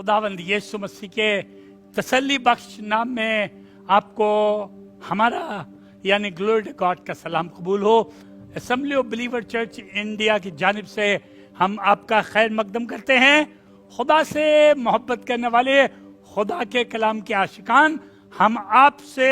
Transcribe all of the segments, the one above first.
खुदावंद यीशु मसीह के तसल्ली बख्श नाम में आपको हमारा यानी ग्लोरी गॉड का सलाम कबूल हो। Assembly of believer church India की जानिब से हम आपका खैर मकदम करते हैं। खुदा से मोहब्बत करने वाले खुदा के कलाम के आशिकान, हम आपसे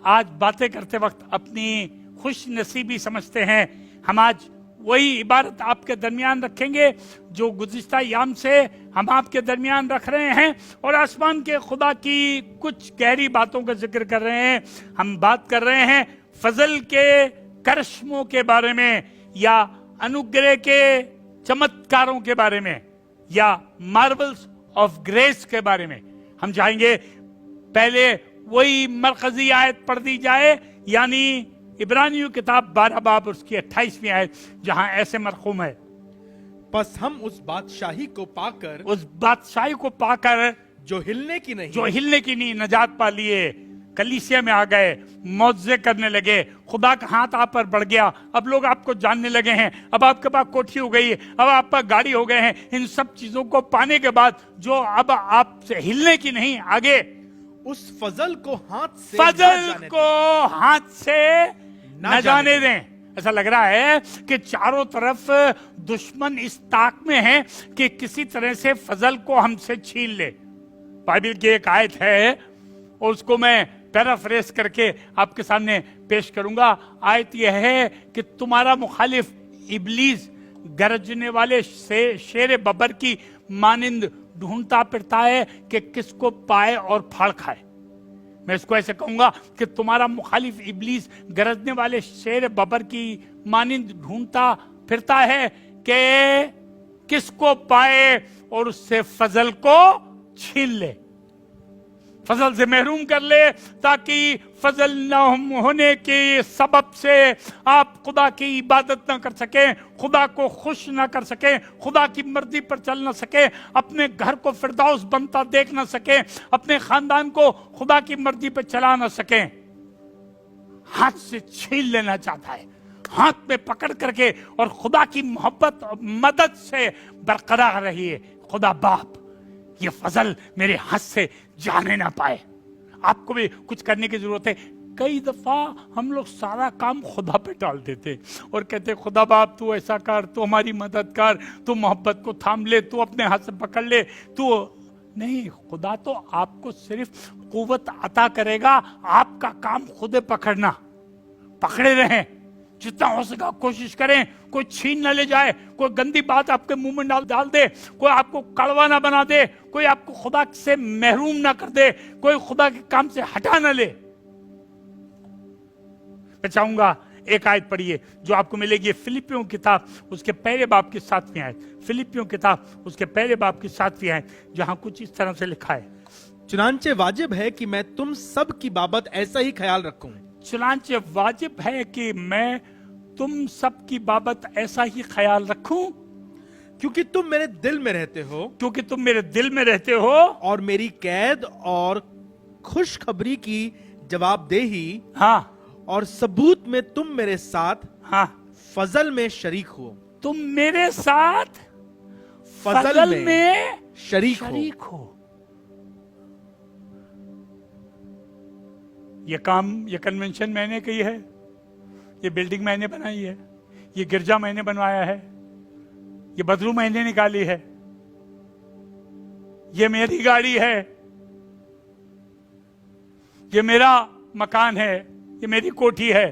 आज बातें करते वक्त अपनी खुश नसीबी समझते हैं। हम आज वही इबारत आपके दरमियान रखेंगे जो गुज़िश्ता याम से हम आपके दरमियान रख रहे हैं, और आसमान के खुदा की कुछ गहरी बातों का जिक्र कर रहे हैं। हम बात कर रहे हैं फजल के करिश्मों के बारे में, या अनुग्रह के चमत्कारों के बारे में, या मार्वल्स ऑफ ग्रेस के बारे में। हम चाहेंगे पहले वही मरकजी आयत पढ़ दी जाए, यानी इब्रानियों किताब 12 बाब उसकी 28वीं आयत, जहां ऐसे मरकूम है, बस हम उस बादशाही को पाकर जो हिलने की नहीं नजात पा लिए, कलीसिया में आ गए, मौजे करने लगे, खुदा का हाथ आप पर बढ़ गया, अब लोग आपको जानने लगे हैं, अब आपके पास कोठी हो गई है, अब आप पर गाड़ी हो गए हैं। इन सब चीजों को पाने के बाद जो अब आपसे हिलने की नहीं, आगे उस फजल को हाथ से न जाने दें। ऐसा लग रहा है कि चारों तरफ दुश्मन इस ताक में है कि किसी तरह से फजल को हमसे छीन ले। बाइबल की एक आयत है, और उसको मैं पैराफ्रेज करके आपके सामने पेश करूंगा। आयत यह है कि तुम्हारा मुखालिफ इब्लीस गरजने वाले शेर बबर की मानिंद ढूंढता फिरता है कि किसको पाए और फाड़ खाए। मैं इसको ऐसे कहूंगा कि तुम्हारा मुखालिफ इब्लीस गरजने वाले शेर बबर की मानिंद ढूंढता फिरता है कि किसको पाए और उससे फजल को छीन ले, फजल से महरूम कर ले, ताकि फजल न होने के सबब से आप खुदा की इबादत न कर सके, खुदा को खुश न कर सके, खुदा की मर्जी पर चल न सके, अपने घर को फिरदौस बनता देख न सके, अपने खानदान को खुदा की मर्जी पर चला न सके। हाथ से छीन लेना चाहता है, हाथ में पकड़ करके, और खुदा की मोहब्बत और मदद से बरकरार रहिए। खुदा बाप, ये फजल मेरे हाथ से जाने ना पाए। आपको भी कुछ करने की जरूरत है। कई दफा हम लोग सारा काम खुदा पे डाल देते और कहते खुदा बाप तू ऐसा कर, तू हमारी मदद कर, तू मोहब्बत को थाम ले, तू अपने हाथ से पकड़ ले। तू नहीं, खुदा तो आपको सिर्फ कुव्वत अता करेगा, आपका काम खुद पकड़ना। पकड़े रहें, जितना हो सका कोशिश करें, कोई छीन न ले जाए, कोई गंदी बात आपके मुंह में डाल दे, कोई आपको कड़वा ना बना दे, कोई आपको खुदा से महरूम ना कर दे, कोई खुदा के काम से हटा ना ले। मैं चाहूंगा एक आयत पढ़िए जो आपको मिलेगी फिलिपियों किताब उसके पहले बाब की 7वीं आयत। फिलिपियों किताब उसके पहले बाब की 7वीं आयत, जहां कुछ इस तरह से लिखा है, चुनांचे वाजिब है कि मैं तुम सब की बाबत ऐसा ही ख्याल रखूं। चुनांचे वाजिब है कि मैं तुम सब की बाबत ऐसा ही ख्याल रखूं, क्योंकि तुम मेरे दिल में रहते हो, और मेरी कैद और खुशखबरी की जवाबदेही, हाँ, और सबूत में तुम मेरे साथ, हाँ, फजल में शरीक हो। तुम मेरे साथ फजल में शरीक हो। ये काम, ये कन्वेंशन मैंने की है, ये बिल्डिंग मैंने बनाई है, ये गिरजा मैंने बनवाया है, ये बदरू मैंने निकाली है, ये मेरी गाड़ी है, ये मेरा मकान है, ये मेरी कोठी है।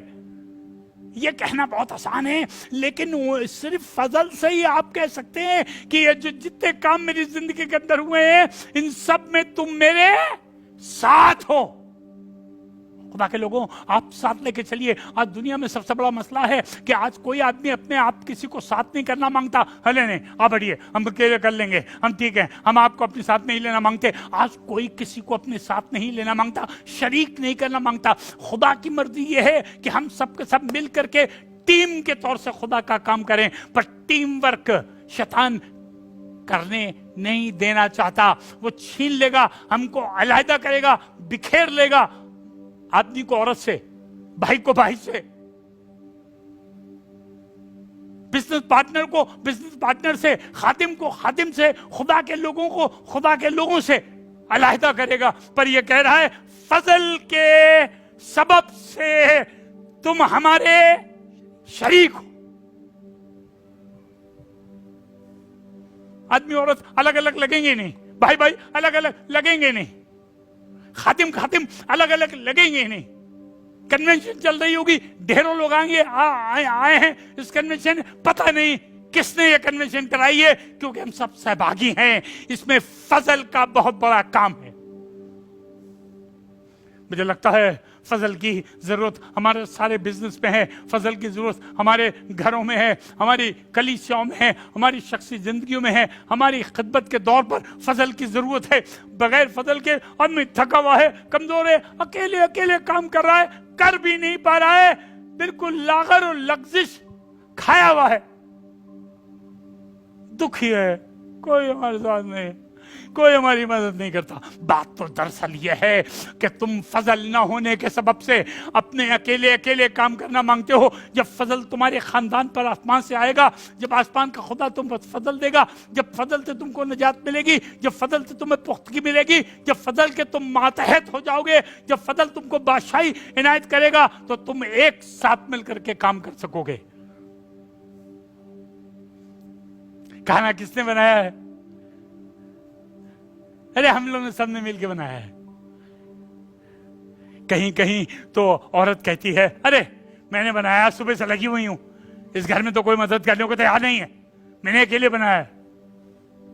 ये कहना बहुत आसान है, लेकिन सिर्फ फजल से ही आप कह सकते हैं कि ये जो जितने काम मेरी जिंदगी के अंदर हुए हैं, इन सब में तुम मेरे साथ हो। खुदा के लोगों, आप साथ लेके चलिए। आज दुनिया में सबसे बड़ा मसला है कि आज कोई आदमी अपने आप किसी को साथ नहीं करना मांगता। हले नहीं, आप बढ़िए, हम अकेले कर लेंगे, हम ठीक है, हम आपको अपने साथ नहीं लेना मांगते। आज कोई किसी को अपने साथ नहीं लेना मांगता, शरीक नहीं करना मांगता। खुदा की मर्जी यह है कि हम सब के सब मिल करके टीम के तौर से खुदा का काम करें, पर टीम वर्क शैतान करने नहीं देना चाहता। वो छीन लेगा, हमको अलहदा करेगा, बिखेर लेगा, आदमी को औरत से, भाई को भाई से। बिजनेस पार्टनर को बिजनेस पार्टनर से, खादिम को खादिम से, खुदा के लोगों को खुदा के लोगों से अलहदा करेगा। पर यह कह रहा है फजल के सबब से तुम हमारे शरीक हो। आदमी औरत अलग अलग लगेंगे नहीं, भाई भाई अलग अलग लगेंगे नहीं, खातिम खातिम अलग अलग लगेंगे नहीं। कन्वेंशन चल रही होगी, ढेरों लोग आएंगे, आए हैं इस कन्वेंशन, पता नहीं किसने ये कन्वेंशन कराई है, क्योंकि हम सब सहभागी हैं इसमें। फजल का बहुत बड़ा काम है। मुझे लगता है फजल की जरूरत हमारे सारे बिजनेस में है, फजल की जरूरत हमारे घरों में है, हमारी कलीसियाओं में है, हमारी शख्सी जिंदगियों में है, हमारी खिदमत के दौर पर फजल की जरूरत है। बगैर फजल के आदमी थका हुआ है, कमजोर है, अकेले अकेले काम कर रहा है, कर भी नहीं पा रहा है, बिल्कुल लागर और लग्जिश खाया हुआ है, दुखी है, कोई हमारे साथ नहीं, कोई हमारी मदद नहीं करता। बात तो दरअसल यह है कि तुम फजल न होने के सबब से अपने अकेले अकेले काम करना मांगते हो। जब फजल तुम्हारे खानदान पर आसमान से आएगा, जब आसमान का खुदा तुम पर फजल देगा, जब फजल से तुमको निजात मिलेगी, जब फजल से तुम्हें पुख्तगी मिलेगी, जब फजल के तुम मातहत हो जाओगे, जब फजल तुमको बादशाही इनायत करेगा, तो तुम एक साथ मिलकर के काम कर सकोगे। खाना किसने बनाया है? अरे हम लोगों ने सबने मिलकर बनाया है। कहीं कहीं तो औरत कहती है, अरे मैंने बनाया, सुबह से लगी हुई हूं, इस घर में तो कोई मदद करने को तैयार नहीं है, मैंने अकेले बनाया है।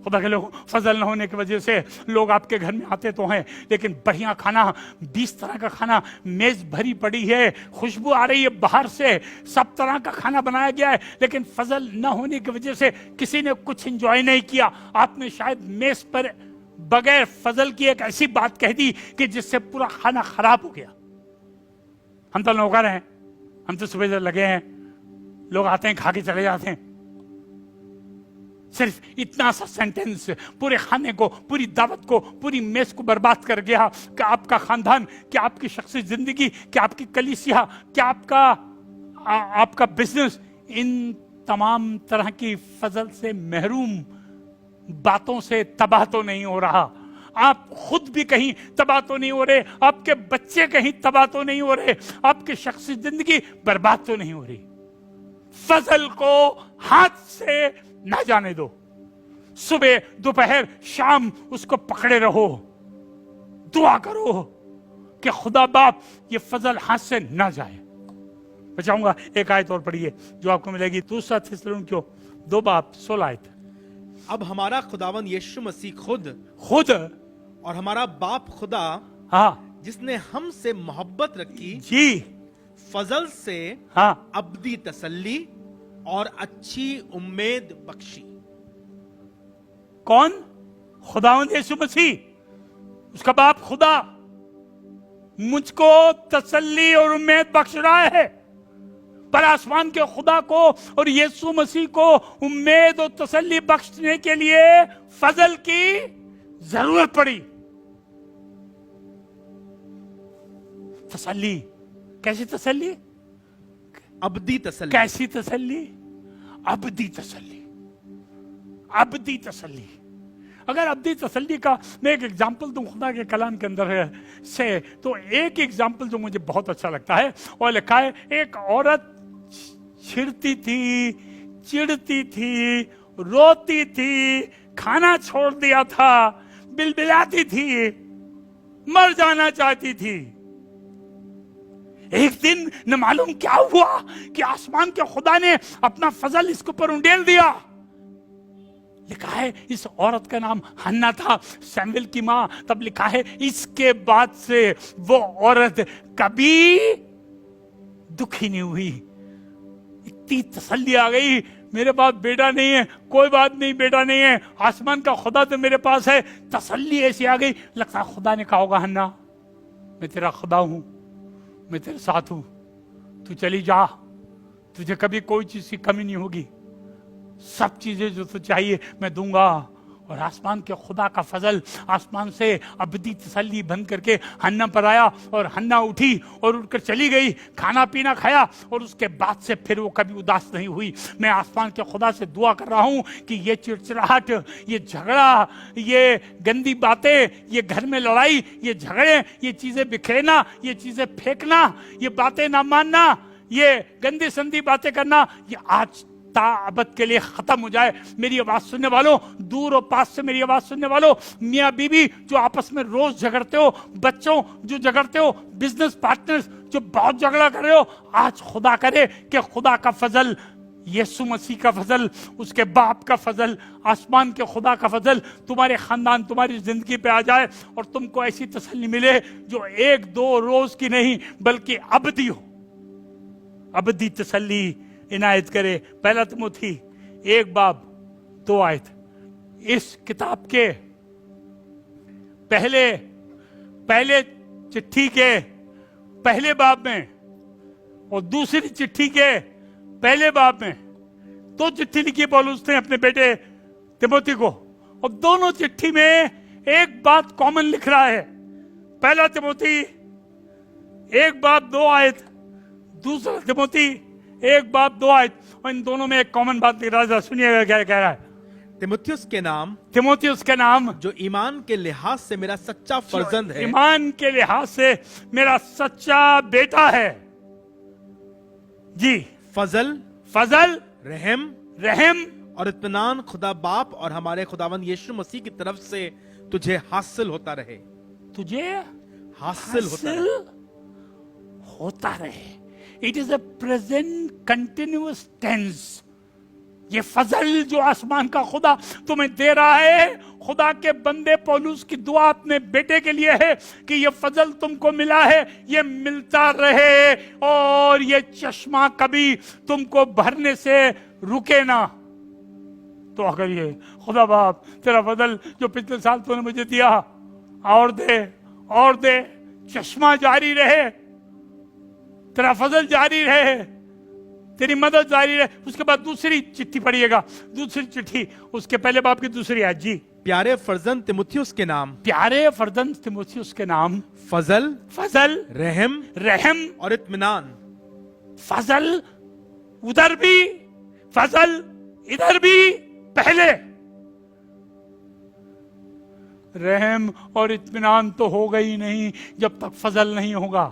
खुदा के लोग, फजल न होने की वजह से लोग आपके घर में आते तो हैं, लेकिन बढ़िया खाना, 20 तरह का खाना, मेज भरी पड़ी है, खुशबू आ रही है बाहर से, सब तरह का खाना बनाया गया है, लेकिन फजल न होने की वजह से किसी ने कुछ एंजॉय नहीं किया। आपने शायद मेज पर बगैर फजल की एक ऐसी बात कह दी कि जिससे पूरा खाना खराब हो गया। हम तो नौकर हैं, हम तो सुबह से लगे हैं, लोग आते हैं, खा के चले जाते हैं। सिर्फ इतना सा सेंटेंस पूरे खाने को, पूरी दावत को, पूरी मेज को बर्बाद कर गया कि आपका खानदान, क्या आपकी शख्सी जिंदगी, क्या आपकी कलीसिया, क्या आपका बिजनेस इन तमाम तरह की फजल से महरूम बातों से तबाह तो नहीं हो रहा। आप खुद भी कहीं तबाह तो नहीं हो रहे, आपके बच्चे कहीं तबाह तो नहीं हो रहे, आपकी शख्सी जिंदगी बर्बाद तो नहीं हो रही। फजल को हाथ से ना जाने दो। सुबह दोपहर शाम उसको पकड़े रहो, दुआ करो कि खुदा बाप ये फजल हाथ से ना जाए। मैं चाहूंगा एक आयत और पढ़िए जो आपको मिलेगी, 2 थिस्सलुनीकियों 2:16। अब हमारा खुदावन यीशु मसीह खुद और हमारा बाप खुदा, हाँ, जिसने हमसे मोहब्बत रखी जी, फजल से हाँ, अब्दी तसल्ली और अच्छी उम्मीद बख्शी। कौन? खुदावंद यीशु मसीह, उसका बाप खुदा मुझको तसल्ली और उम्मीद बख्श रहा है। पर आसमान के खुदा को और यीशु मसीह को उम्मीद और तसल्ली बख्शने के लिए फजल की जरूरत पड़ी। तसल्ली, कैसी तसल्ली? अब्दी तसल्ली। कैसी तसल्ली? अब्दी तसल्ली, अब्दी तसल्ली। अगर अब्दी तसल्ली का मैं एक एग्जाम्पल दूं खुदा के कलाम के अंदर से, तो एक एग्जाम्पल जो मुझे बहुत अच्छा लगता है, और लिखा है एक औरत छिड़ती थी, चिढ़ती थी, रोती थी, खाना छोड़ दिया था, बिलबिलाती थी, मर जाना चाहती थी। एक दिन न मालूम क्या हुआ कि आसमान के खुदा ने अपना फजल इसके ऊपर उंडेल दिया। लिखा है इस औरत का नाम हन्ना था, सैमुएल की मां। तब लिखा है इसके बाद से वो औरत कभी दुखी नहीं हुई। इतनी तसल्ली आ गई, मेरे पास बेटा नहीं है, कोई बात नहीं, बेटा नहीं है, आसमान का खुदा तो मेरे पास है। तसल्ली ऐसी आ गई, लगता है खुदा ने कहा होगा हन्ना मैं तेरा खुदा हूं, मैं तेरे साथ हूं, तू चली जा, तुझे कभी कोई चीज की कमी नहीं होगी, सब चीजें जो तू चाहिए मैं दूंगा। और आसमान के खुदा का फजल आसमान से अबदी तसल्ली बंद करके हन्ना पर आया, और हन्ना उठी और उठकर चली गई, खाना पीना खाया, और उसके बाद से फिर वो कभी उदास नहीं हुई। मैं आसमान के खुदा से दुआ कर रहा हूं कि ये चिड़चिड़ाहट, ये झगड़ा, ये गंदी बातें, ये घर में लड़ाई, ये झगड़े, ये चीजें बिखेरना, ये चीजें फेंकना, ये बातें ना मानना, ये गंदी संदी बातें करना, ये आज ताबत के लिए खत्म हो जाए। मेरी आवाज सुनने वालों, दूर और पास से मेरी आवाज सुनने वालों, मियाँ बीवी जो आपस में रोज झगड़ते हो, बच्चों जो झगड़ते हो, बिजनेस पार्टनर्स जो बहुत झगड़ा कर रहे हो, आज खुदा करे कि खुदा का फजल, यीशु मसीह का फजल, उसके बाप का फजल, आसमान के खुदा का फजल तुम्हारे खानदान, तुम्हारी जिंदगी पे आ जाए, और तुमको ऐसी तसल्ली मिले जो एक दो रोज की नहीं बल्कि अबदी हो। अबदी तसल्ली इनायत करे। पहला तिमोथी 1:2 इस किताब के पहले चिट्ठी के पहले बाब में और दूसरी चिट्ठी के पहले बाब में 2 चिट्ठी लिखी पौलुस ने अपने बेटे तिमोथी को, और दोनों चिट्ठी में एक बात कॉमन लिख रहा है। पहला तिमोथी 1:2, दूसरा तिमोथी 1:2, और इन दोनों में एक कॉमन बात लिख रहा है। सुनिएगा क्या कह रहा है। तिमुथियुस के नाम जो ईमान के लिहाज से मेरा सच्चा फर्जंद है, ईमान के लिहाज से मेरा सच्चा बेटा है जी। फजल रहम और इत्मीनान खुदा बाप और हमारे खुदावंद यीशु मसीह की तरफ से तुझे हासिल होता रहे। तुझे हासिल होता रहे। It is a present continuous tense. ये फजल जो आसमान का खुदा तुम्हें दे रहा है, खुदा के बंदे पौलुस की दुआ अपने बेटे के लिए है कि ये फजल तुमको मिला है, ये मिलता रहे, और ये चश्मा कभी तुमको भरने से रुके ना। तो अगर ये खुदा बाप तेरा फजल जो पिछले साल तूने मुझे दिया, और दे, चश्मा जारी रहे, तेरा फजल जारी रहे, तेरी मदद जारी रहे। उसके बाद दूसरी चिट्ठी पढ़िएगा, दूसरी चिट्ठी उसके पहले बाप की दूसरी आयत जी। प्यारे फर्जंद तिमुथियुस के नाम फजल रहम और इत्मीनान। फजल उधर भी, फजल इधर भी, पहले रहम और इत्मीनान तो होगा ही नहीं जब तक फजल नहीं होगा।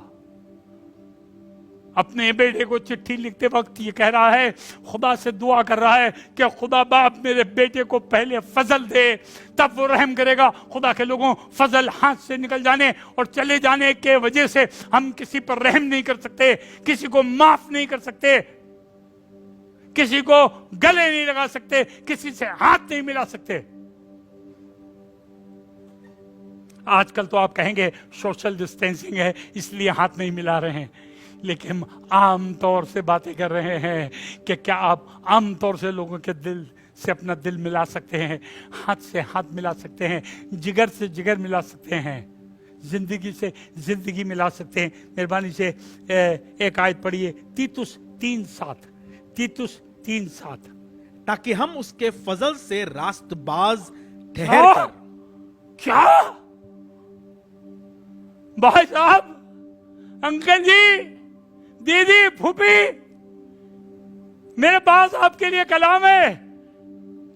अपने बेटे को चिट्ठी लिखते वक्त ये कह रहा है, खुदा से दुआ कर रहा है कि खुदा बाप मेरे बेटे को पहले फजल दे, तब वो रहम करेगा। खुदा के लोगों, फजल हाथ से निकल जाने और चले जाने के वजह से हम किसी पर रहम नहीं कर सकते, किसी को माफ नहीं कर सकते, किसी को गले नहीं लगा सकते, किसी से हाथ नहीं मिला सकते। आजकल तो आप कहेंगे सोशल डिस्टेंसिंग है इसलिए हाथ नहीं मिला रहे हैं, लेकिन हम आम तौर से बातें कर रहे हैं कि क्या आप आम तौर से लोगों के दिल से अपना दिल मिला सकते हैं, हाथ से हाथ मिला सकते हैं, जिगर से जिगर मिला सकते हैं, जिंदगी से जिंदगी मिला सकते हैं। मेहरबानी से एक आयत पढ़िए, तीतुस 3:7, ताकि हम उसके फजल से रास्तबाज ठहर कर। क्या भाई साहब, अंकल जी, दीदी, फूफी, मेरे पास आपके लिए कलाम है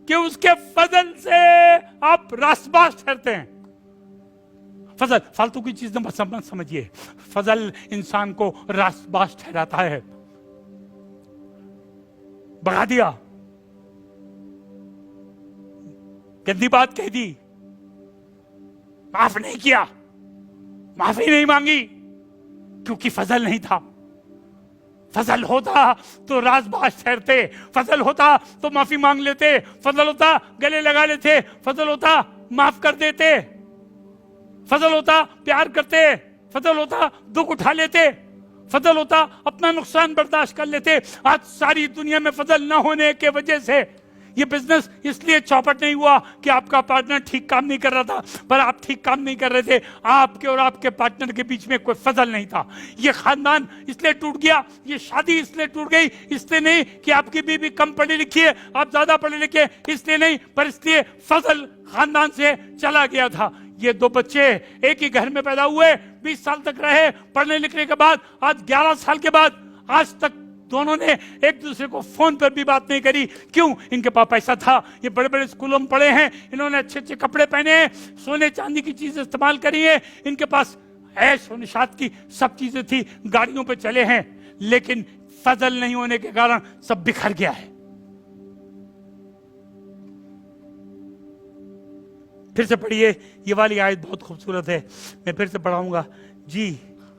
कि उसके फजल से आप रास्तबाज ठहरते हैं। फजल फालतू की चीज मत समझिए, फजल इंसान को रास्तबाज ठहराता है। भगा दिया, गंदी बात कह दी, माफ नहीं किया, माफी नहीं मांगी, क्योंकि फजल नहीं था। फजल होता तो राजबाज ठहरते, फजल होता तो माफी मांग लेते, फजल होता गले लगा लेते, फजल होता माफ कर देते, फजल होता प्यार करते, फजल होता दुख उठा लेते, फजल होता अपना नुकसान बर्दाश्त कर लेते। आज सारी दुनिया में फजल ना होने के वजह से ये बिजनेस इसलिए चौपट नहीं हुआ कि आपका पार्टनर ठीक काम नहीं कर रहा था, पर आप ठीक काम नहीं कर रहे थे, आपके और आपके पार्टनर के बीच में कोई फजल नहीं था। ये खानदान इसलिए टूट गया, ये शादी इसलिए टूट गई, इसलिए नहीं कि आपकी बीवी कम पढ़ी लिखी है, आप ज्यादा पढ़े लिखे, इसलिए नहीं, पर इसलिए फजल खानदान से चला गया था। ये दो बच्चे एक ही घर में पैदा हुए, 20 साल तक रहे, पढ़ने लिखने के बाद आज 11 साल के बाद आज तक दोनों ने एक दूसरे को फोन पर भी बात नहीं करी। क्यों? इनके पास पैसा था, ये बड़े बड़े स्कूलों में पढ़े हैं, इन्होंने अच्छे अच्छे कपड़े पहने हैं, सोने चांदी की चीजें इस्तेमाल करी है, इनके पास ऐश और निशात की सब चीजें थी, गाड़ियों पे चले हैं, लेकिन फजल नहीं होने के कारण सब बिखर गया है। फिर से पढ़िए, ये वाली आयत बहुत खूबसूरत है, मैं फिर से पढ़ाऊंगा जी।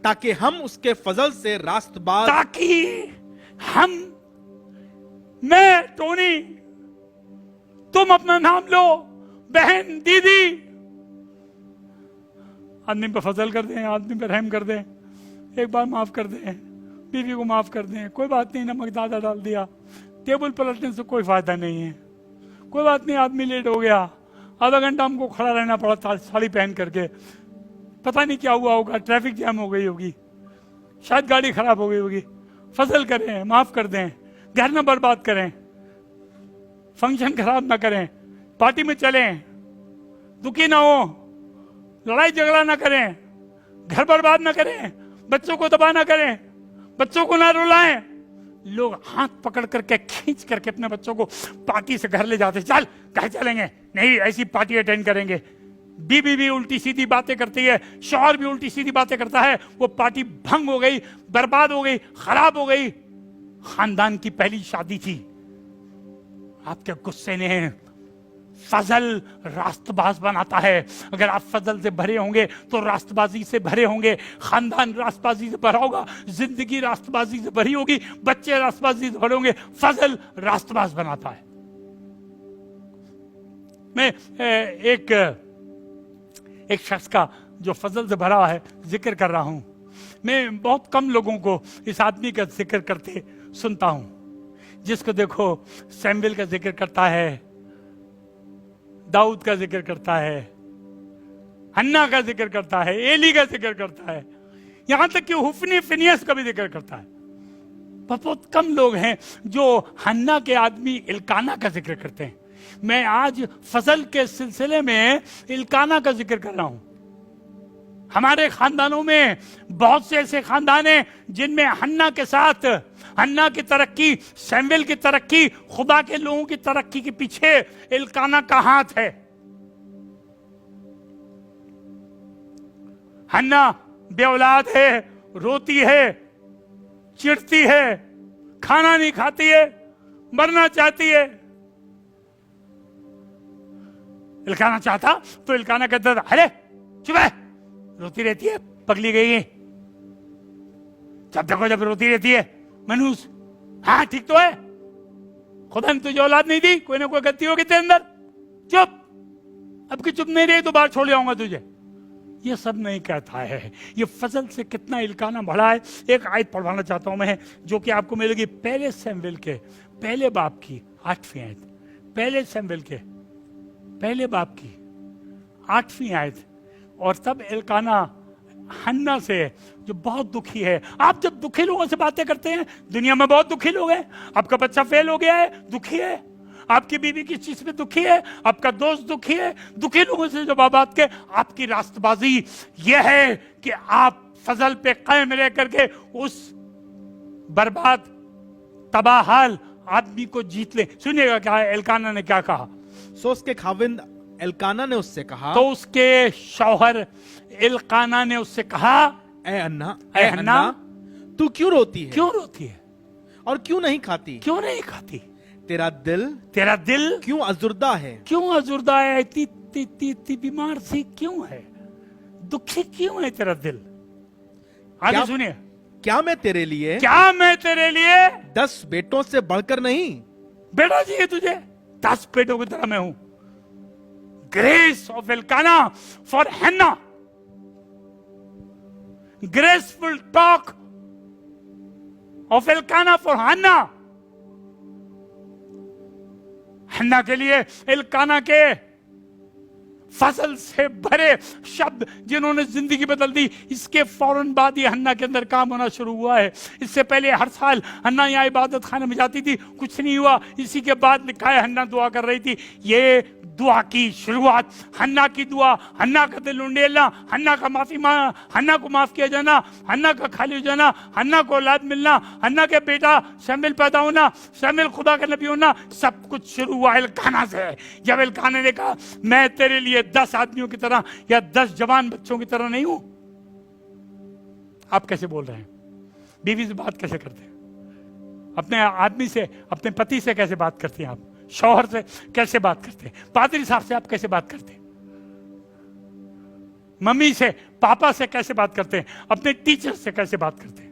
ताकि हम उसके फजल से रास्तबाज, ताकि हम, मैं, टोनी, तुम अपना नाम लो, बहन, दीदी, आदमी पर फजल कर दें, आदमी पर रहम कर दें, एक बार माफ कर दें, बीवी को माफ कर दें, कोई बात नहीं, नमक ज्यादा डाल दिया, टेबल पलटने से कोई फायदा नहीं है, कोई बात नहीं, आदमी लेट हो गया, आधा घंटा हमको खड़ा रहना पड़ा साड़ी पहन करके, पता नहीं क्या हुआ होगा, ट्रैफिक जैम हो गई होगी, शायद गाड़ी खराब हो गई होगी, फजल करें, माफ कर दें, घर न बर्बाद करें, फंक्शन खराब ना करें, पार्टी में चलें, दुखी ना हो, लड़ाई झगड़ा ना करें, घर बर्बाद ना करें, बच्चों को तबाह ना करें, बच्चों को ना रुलाएं। लोग हाथ पकड़ करके खींच करके अपने बच्चों को पार्टी से घर ले जाते, चल घर चलेंगे, नहीं ऐसी पार्टी अटेंड करेंगे। बीबी भी उल्टी सीधी बातें करती है, शौहर भी उल्टी सीधी बातें करता है, वो पार्टी भंग हो गई, बर्बाद हो गई, खराब हो गई। खानदान की पहली शादी थी, आपके गुस्से ने फजल रास्तबाज बनाता है। अगर आप फजल से भरे होंगे तो रास्तबाजी से भरे होंगे, खानदान रास्तबाजी से भरा होगा, जिंदगी रास्तबाजी से भरी होगी, बच्चे रास्तबाजी से भरे होंगे। फजल रास्तबाज बनाता है। मैं एक शख्स का जो फजल से भरा है जिक्र कर रहा हूं। मैं बहुत कम लोगों को इस आदमी का जिक्र करते सुनता हूं, जिसको देखो सैमुएल का जिक्र करता है, दाऊद का जिक्र करता है, हन्ना का जिक्र करता है, एली का जिक्र करता है, यहां तक कि हुफनी फिनियस का भी जिक्र करता है। बहुत कम लोग हैं जो हन्ना के आदमी इल्काना का जिक्र करते हैं। मैं आज फजल के सिलसिले में इल्काना का जिक्र कर रहा हूं। हमारे खानदानों में बहुत से ऐसे खानदान हैं जिनमें हन्ना के साथ, हन्ना की तरक्की, सैमुएल की तरक्की, खुदा के लोगों की तरक्की के पीछे इल्काना का हाथ है। हन्ना बेऔलाद है, रोती है, चिढ़ती है, खाना नहीं खाती है, मरना चाहती है। इल्काना चाहता तो इल्काना कहता था, अरे चुप है, रोती रहती है, पगली गई है, जब देखो जब रोती रहती है। मनूस, हाँ ठीक तो है, खुदा ने तुझे औलाद नहीं दी, कोई ना कोई गलती होगी तेरे अंदर, चुप, अब की चुप नहीं रही तो बाहर छोड़ जाऊंगा तुझे। ये सब नहीं कहता है। ये फजल से कितना इल्काना बढ़ा है। एक आयत पढ़वाना चाहता हूं मैं, जो कि आपको मिलेगी पहले सैमुएल के पहले बाब की 8वीं आयत। पहले सैमुएल के पहले बाब की 8वीं आयत। और तब इल्काना हन्ना से, जो बहुत दुखी है। आप जब दुखी लोगों से बातें करते हैं, दुनिया में बहुत दुखी लोग हैं, आपका बच्चा फेल हो गया है, दुखी है, आपकी बीवी किस चीज में दुखी है, आपका दोस्त दुखी है, दुखी लोगों से जब आप बात के, आपकी रास्तबाजी यह है कि आप फजल पे कायम रह करके उस बर्बाद तबाहाल आदमी को जीत ले। सुनिएगा क्या एल्काना ने क्या कहा। सो उसके खाविंद एल्काना ने उससे कहा, तो उसके शौहर एल्काना ने उससे कहा, ए अन्ना, ए अन्ना, तू क्यों रोती है? क्यों रोती है और क्यों नहीं खाती? क्यों नहीं खाती? तेरा दिल क्यों अजुर्दा है? क्यों अजुर्दा है? इतनी बीमार सी क्यों है? दुखी क्यों है तेरा दिल? आगे सुनिए। क्या मैं तेरे लिए 10 बेटों से बढ़कर नहीं? बेटा चाहिए तुझे? 10 बेटों की तरह मैं हूं। Grace of Elkanah for Hannah, graceful talk of Elkanah for Hannah. Hannah के लिए इल्काना के फजल से भरे शब्द जिन्होंने जिंदगी बदल दी, इसके फौरन बाद ही हन्ना के अंदर काम होना शुरू हुआ है। इससे पहले हर साल हन्ना यहाँ इबादत खाने में जाती थी, कुछ नहीं हुआ। इसी के बाद लिखा है हन्ना दुआ कर रही थी। ये दुआ की शुरुआत, हन्ना की दुआ, हन्ना का दिल उंडेलना, हन्ना का माफी मांगना, हन्ना को माफ किया जाना, हन्ना का खाली हो जाना, हन्ना को औलाद मिलना, हन्ना के बेटा शमील पैदा होना, शमील खुदा का नबी होना, सब कुछ शुरू हुआ इल्काना से। जब इल्काना ने कहा मैं तेरे लिए 10 आदमियों की तरह या 10 जवान बच्चों की तरह नहीं हूं। आप कैसे बोल रहे हैं? बीवी से बात कैसे करते हैं? अपने आदमी से, अपने पति से कैसे बात करती हैं आप? शौहर से कैसे बात करते हैं? पादरी साहब से आप कैसे बात करते हैं? मम्मी से, पापा से कैसे बात करते हैं? अपने टीचर से कैसे बात करते हैं?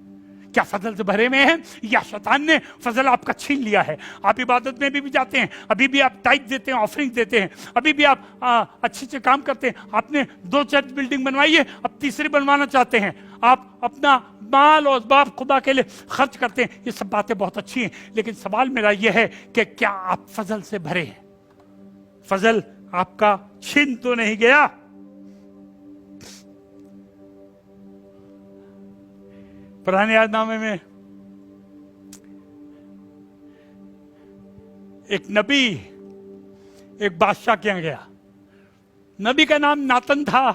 क्या फजल से भरे में हैं या शैतान ने फजल आपका छीन लिया है? आप इबादत में भी जाते हैं, अभी भी आप टाइट देते हैं, ऑफरिंग देते हैं, अभी भी आप अच्छे से काम करते हैं। आपने 2 चर्च बिल्डिंग बनवाई है, अब तीसरी बनवाना चाहते हैं। आप अपना माल और बाप खुदा के लिए खर्च करते हैं। ये सब बातें बहुत अच्छी हैं, लेकिन सवाल मेरा यह है कि क्या आप फजल से भरे हैं? फजल आपका छीन तो नहीं गया? पुराने यादनामे में एक नबी एक बादशाह के यहां गया। नबी का नाम नातन था,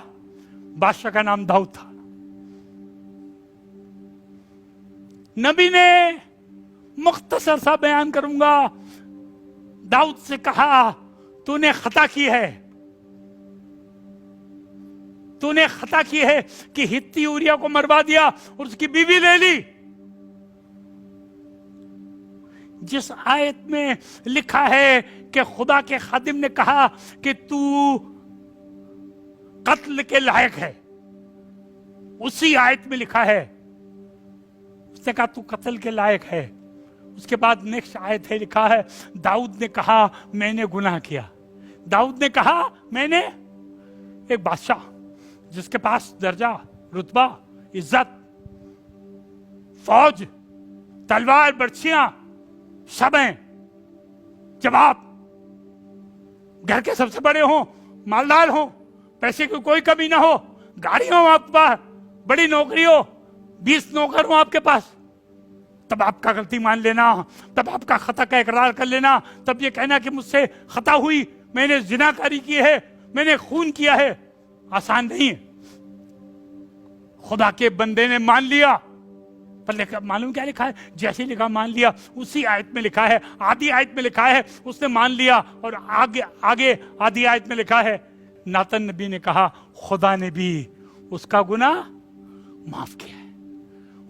बादशाह का नाम दाऊद था। नबी ने मुख्तसर सा बयान करूंगा, दाऊद से कहा तूने खता की है, तूने खता की है कि हित्ती ऊरिया को मरवा दिया और उसकी बीवी ले ली। जिस आयत में लिखा है कि खुदा के खादिम ने कहा कि तू कत्ल के लायक है, उसी आयत में लिखा है, उसने कहा तू कत्ल के लायक है। उसके बाद नेक्स्ट आयत है, लिखा है दाऊद ने कहा मैंने गुनाह किया। दाऊद ने कहा मैंने, एक बादशाह जिसके पास दर्जा, रुतबा, इज्जत, फौज, तलवार, बर्छियां सब हैं, जब आप घर के सबसे बड़े हो, मालदार हो, पैसे की कोई कमी ना हो, गाड़ी हो आपके पास, बड़ी नौकरी हो, 20 नौकर हो आपके पास, तब आपका गलती मान लेना, तब आपका खता का इकरार कर लेना, तब ये कहना कि मुझसे खता हुई, मैंने जिनाकारी की है, मैंने खून किया है, आसान नहीं है। खुदा के बंदे ने मान लिया, पर लिखा, मालूम क्या लिखा है? जैसे लिखा मान लिया, उसी आयत में लिखा है, आधी आयत में लिखा है उसने मान लिया, और आगे आगे आधी आयत में लिखा है नातन नबी ने कहा खुदा ने भी उसका गुनाह माफ किया है।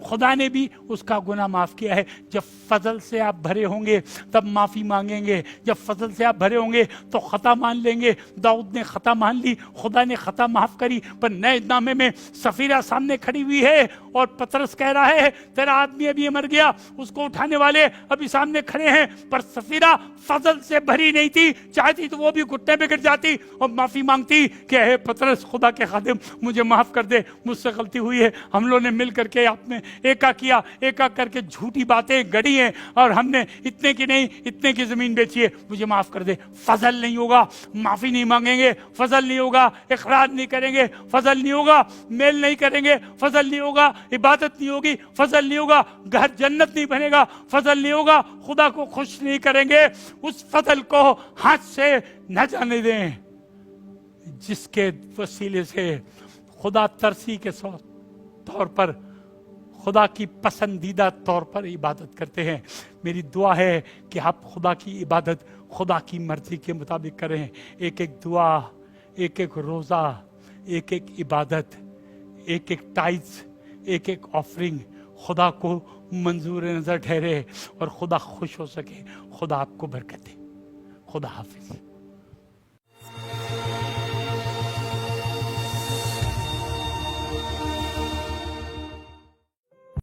खुदा ने भी उसका गुनाह माफ किया है। जब फजल से आप भरे होंगे तब माफी मांगेंगे, जब फजल से आप भरे होंगे तो खता मान लेंगे। दाऊद ने खता मान ली, खुदा ने खता माफ करी। पर नए नामे में सफीरा सामने खड़ी हुई है और पतरस कह रहा है तेरा आदमी अभी मर गया, उसको उठाने वाले अभी सामने खड़े हैं। पर सफीरा फजल से भरी नहीं थी, चाहती तो वो भी घुटने पे गिर जाती और माफी मांगती कि हे पतरस, खुदा के खादिम, मुझे माफ कर दे, मुझसे गलती हुई है, हम लोगों ने मिल करके आपने एका किया, एका करके झूठी बातें गढ़ी हैं और हमने इतने की नहीं इतने की जमीन बेची है, मुझे माफ कर दे। फजल नहीं होगा, माफी नहीं मांगेंगे, फजल नहीं होगा, इकरार नहीं करेंगे, फजल नहीं होगा, मेल नहीं करेंगे, फजल नहीं होगा, इबादत नहीं होगी, फजल नहीं होगा, घर जन्नत नहीं बनेगा, फजल नहीं होगा, खुदा को खुश नहीं करेंगे। उस फजल को हाथ से न जाने दें जिसके वसीले से खुदा तरसी के तौर पर, खुदा की पसंदीदा तौर पर इबादत करते हैं। मेरी दुआ है कि आप खुदा की इबादत खुदा की मर्जी के मुताबिक करें। एक एक दुआ, एक एक रोज़ा, एक एक इबादत, एक एक टाइज, एक एक ऑफरिंग खुदा को मंजूर नज़र ठहरे और खुदा खुश हो सके। खुदा आपको बरकत दे। खुदा हाफिज।